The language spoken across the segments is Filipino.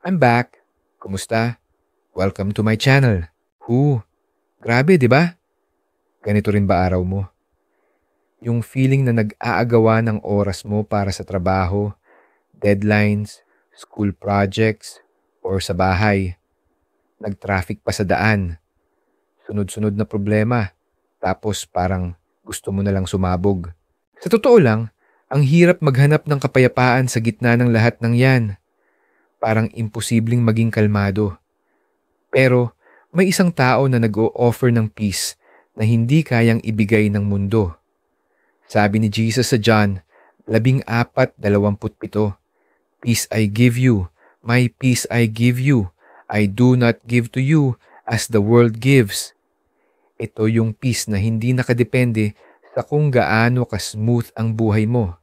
I'm back. Kumusta? Welcome to my channel. Grabe, di ba? Ganito rin ba araw mo? Yung feeling na nag-aagawa ng oras mo para sa trabaho, deadlines, school projects, or sa bahay. Nag-traffic pa sa daan. Sunod-sunod na problema. Tapos parang gusto mo na lang sumabog. Sa totoo lang, ang hirap maghanap ng kapayapaan sa gitna ng lahat ng yan. Parang imposibleng maging kalmado. Pero may isang tao na nag-o-offer ng peace na hindi kayang ibigay ng mundo. Sabi ni Jesus sa John 14:27, "Peace I give you, my peace I give you. I do not give to you as the world gives." Ito yung peace na hindi nakadepende sa kung gaano ka-smooth ang buhay mo.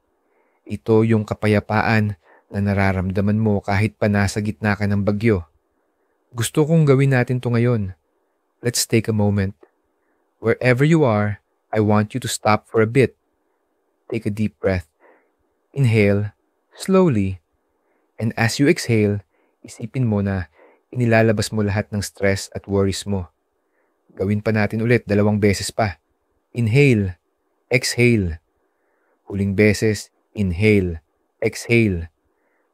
Ito yung kapayapaan na nararamdaman mo kahit pa nasa gitna ka ng bagyo. Gusto kong gawin natin to ngayon. Let's take a moment. Wherever you are, I want you to stop for a bit. Take a deep breath. Inhale, slowly. And as you exhale, isipin mo na inilalabas mo lahat ng stress at worries mo. Gawin pa natin ulit 2 beses pa. Inhale, exhale. Huling beses, inhale, exhale.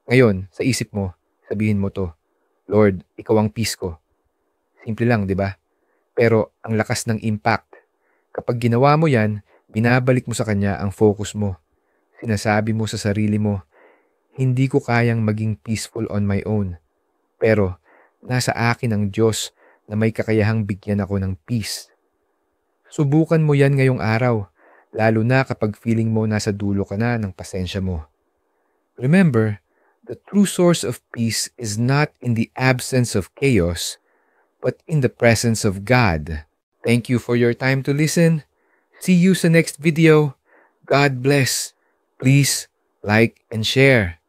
Ngayon, sa isip mo, sabihin mo to, "Lord, ikaw ang peace ko." Simple lang, di ba? Pero ang lakas ng impact. Kapag ginawa mo yan, binabalik mo sa Kanya ang focus mo. Sinasabi mo sa sarili mo, "Hindi ko kayang maging peaceful on my own. Pero nasa akin ang Diyos na may kakayahang bigyan ako ng peace." Subukan mo yan ngayong araw, lalo na kapag feeling mo nasa dulo ka na ng pasensya mo. Remember, the true source of peace is not in the absence of chaos, but in the presence of God. Thank you for your time to listen. See you sa next video. God bless. Please like and share.